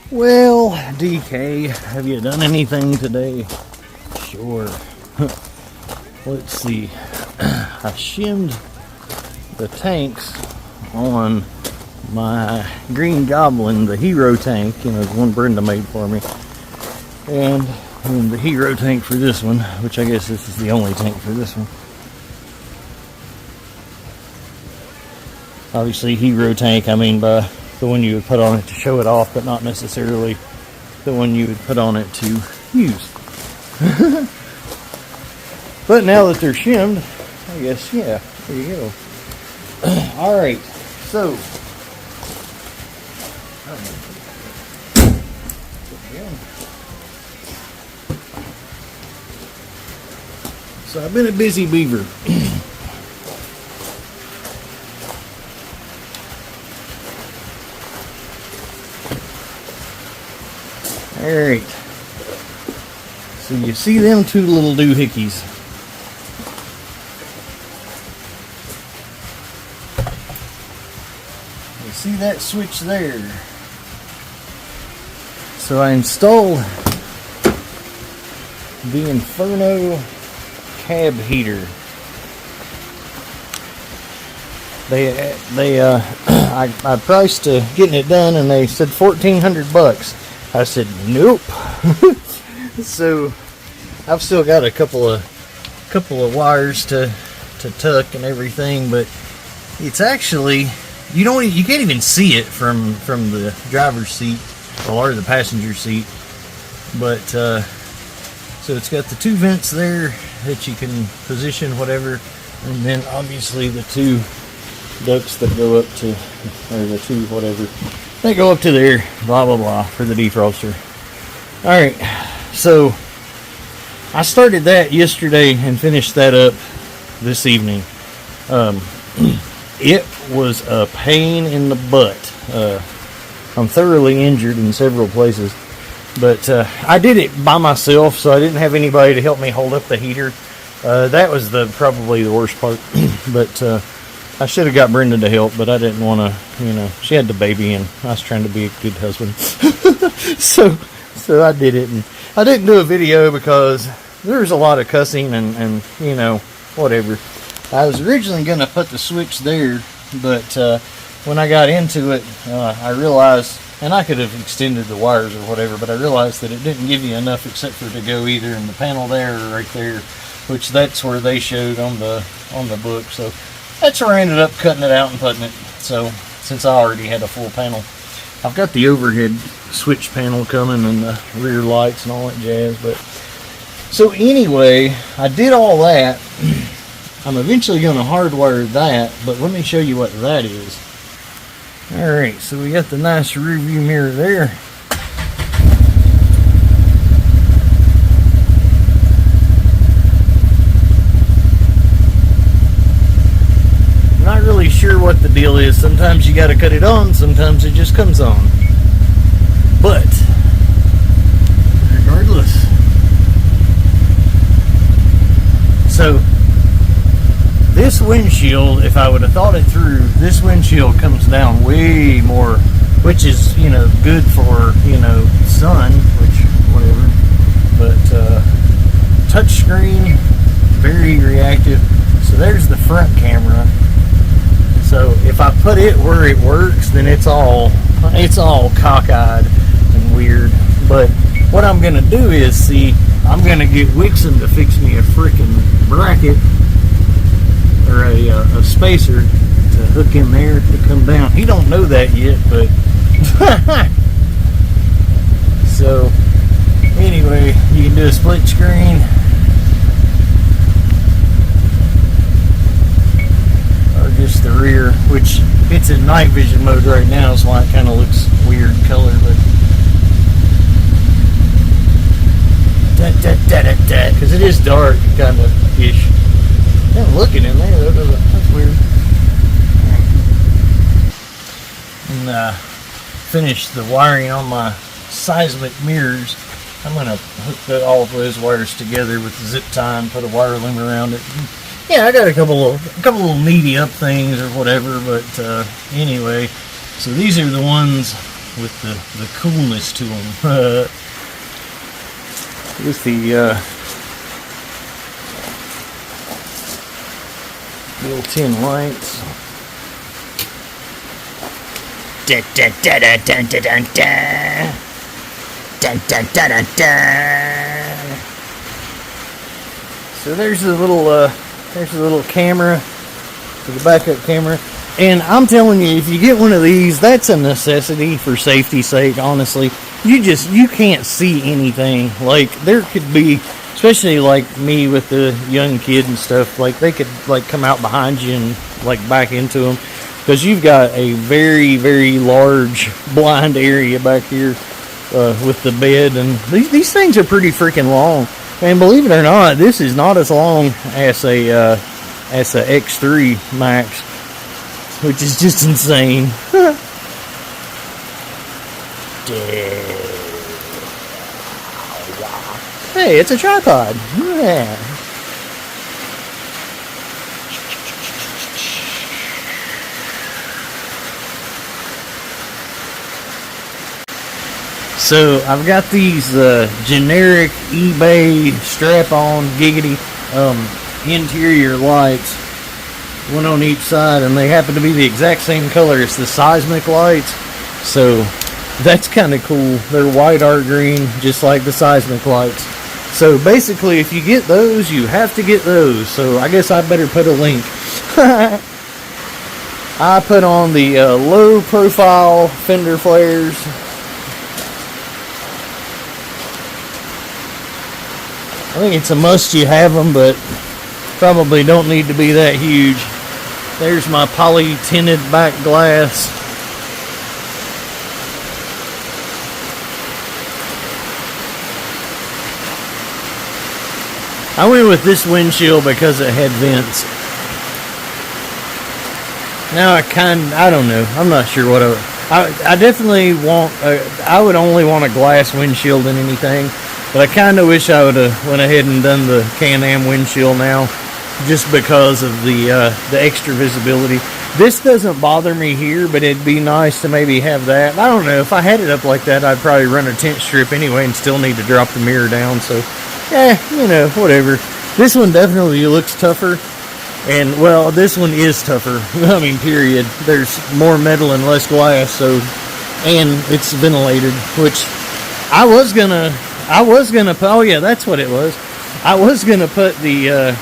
Well, DK, have you done anything today? Sure. Let's see. I shimmed the tanks on my Green Goblin, the hero tank, the one Brenda made for me. And the hero tank for this one, which I guess this is the only tank for this one. Obviously, hero tank, I mean by the one you would put on it to show it off, but not necessarily the one you would put on it to use. But now that they're shimmed, I guess, yeah, there you go. Alright, so I've been a busy beaver. Alright, so you see them two little doohickeys. You see that switch there. So I installed the Inferno cab heater. I priced getting it done, and they said $1,400. I said nope. So I've still got a couple of wires to tuck and everything, but it's actually you can't even see it from the driver's seat or the passenger seat. But so it's got the two vents there that you can position whatever, and then obviously the two ducts that go up to, or the two whatever, they go up to there, blah blah blah, for the defroster. Alright, so I started that yesterday and finished that up this evening. It was a pain in the butt. I'm thoroughly injured in several places, but I did it by myself, so I didn't have anybody to help me hold up the heater. That was probably the worst part. But I should have got Brenda to help, but I didn't want to, she had the baby, and I was trying to be a good husband. So I did it, and I didn't do a video because there was a lot of cussing and whatever. I was originally going to put the switch there, but when I got into it, I realized, and I could have extended the wires or whatever, but I realized that it didn't give you enough except for to go either in the panel there or right there, which that's where they showed on the book. So that's where I ended up cutting it out and putting it. So since I already had a full panel, I've got the overhead switch panel coming and the rear lights and all that jazz. But so anyway, I did all that. I'm eventually going to hardwire that, but let me show you what that is. Alright, so we got the nice rear view mirror there. Not really sure what the deal is. Sometimes you got to cut it on, sometimes it just comes on. But regardless, so this windshield, if I would have thought it through, this windshield comes down way more, which is, good for, sun, which, whatever. But touch screen, very reactive. So there's the front camera. So if I put it where it works, then it's all cockeyed and weird. But what I'm gonna do is, I'm gonna get Wixom to fix me a freaking bracket or a spacer to hook in there to come down. He don't know that yet, but so anyway, you can do a split screen. Just the rear, which it's in night vision mode right now, so it kind of looks weird color, but because it is dark kind of ish. I'm looking in there, that's weird. And finish the wiring on my Seizmek mirrors. I'm gonna hook all of those wires together with the zip tie and put a wire loom around it. Yeah, I got a couple little needy up things or whatever, but anyway, so these are the ones with the coolness to them. With the built-in lights. Da, da, da, da, da, da, da, da. Da, da, da, da, da. So there's a little camera, the backup camera, and I'm telling you, if you get one of these, that's a necessity for safety's sake. Honestly, you can't see anything. Like, there could be, especially like me with the young kid and stuff, like they could like come out behind you and like back into them, because you've got a very, very large blind area back here with the bed, and these things are pretty freaking long. And believe it or not, this is not as long as a X3 Max, which is just insane. Hey, it's a tripod. Yeah. So I've got these generic eBay strap-on giggity interior lights, one on each side, and they happen to be the exact same color as the Seizmek lights. So that's kind of cool. They're white art green, just like the Seizmek lights. So basically, if you get those, you have to get those. So I guess I better put a link. I put on the low profile fender flares. I think it's a must you have them, but probably don't need to be that huge. There's my poly tinted back glass. I went with this windshield because it had vents. Now I don't know. I'm not sure what I definitely want. I would only want a glass windshield than anything. But I kind of wish I would have went ahead and done the Can-Am windshield now, just because of the extra visibility. This doesn't bother me here, but it'd be nice to maybe have that. I don't know, if I had it up like that, I'd probably run a tent strip anyway and still need to drop the mirror down. So, yeah, you know, whatever. This one definitely looks tougher. And, well, this one is tougher. I mean, period. There's more metal and less glass, so, and it's ventilated, which I was gonna put, oh yeah, that's what it was. I was gonna put the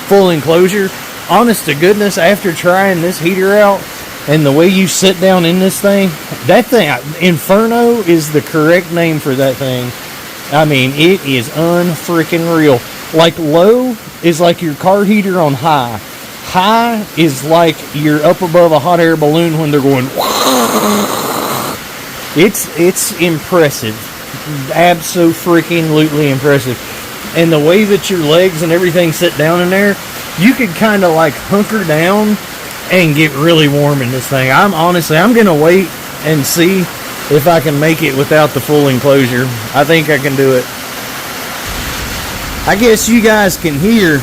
full enclosure. Honest to goodness, after trying this heater out and the way you sit down in this thing, that thing, Inferno is the correct name for that thing. I mean, it is unfreaking real. Like, low is like your car heater on high. High is like you're up above a hot air balloon when they're going. It's impressive. Abso-freaking-lutely impressive. And the way that your legs and everything sit down in there, you could kind of like hunker down and get really warm in this thing. I'm going to wait and see if I can make it without the full enclosure. I think I can do it. I guess you guys can hear,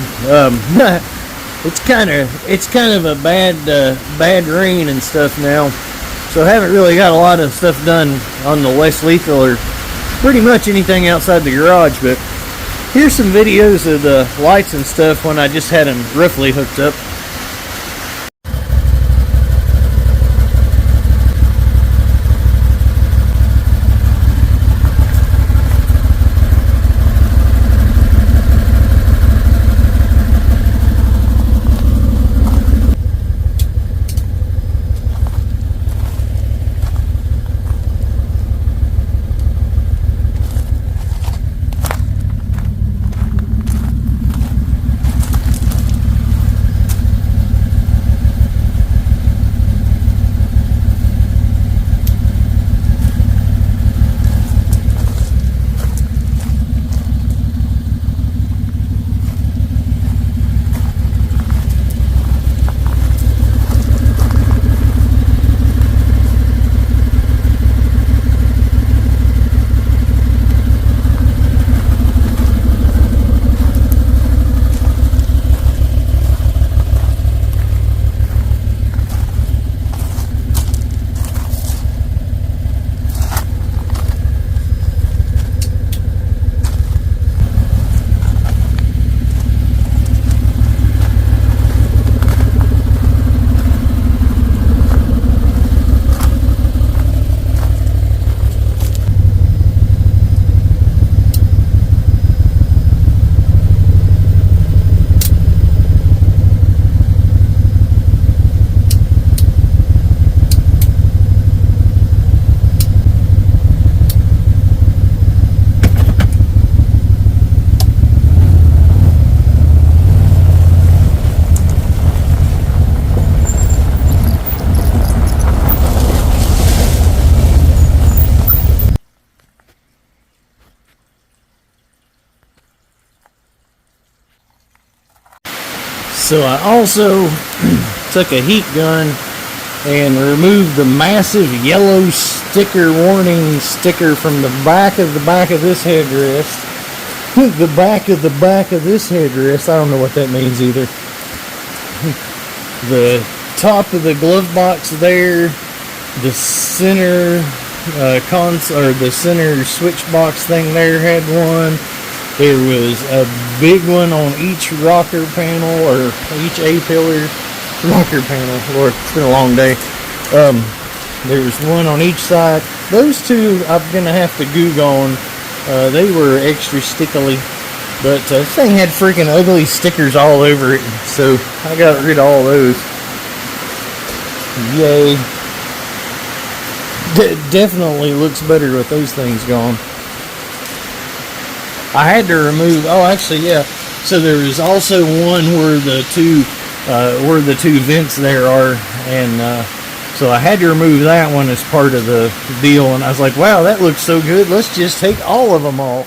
it's kind of a bad rain and stuff now. So I haven't really got a lot of stuff done on the less lethal or pretty much anything outside the garage, but here's some videos of the lights and stuff when I just had them roughly hooked up. So I also took a heat gun and removed the massive yellow sticker warning sticker from the back of this headrest. The back of this headrest. I don't know what that means either. The top of the glove box there, the center the center switch box thing there had one. There was a big one on each rocker panel, or each A-pillar rocker panel. Lord, it's been a long day. There's one on each side. Those two I'm gonna have to goog on. They were extra stickily, but this thing had freaking ugly stickers all over it, so I got rid of all those. Yay. Definitely looks better with those things gone. I had to remove, oh actually yeah, so there was also one where the two vents there are, and so I had to remove that one as part of the deal, and I was like, wow, that looks so good, let's just take all of them off.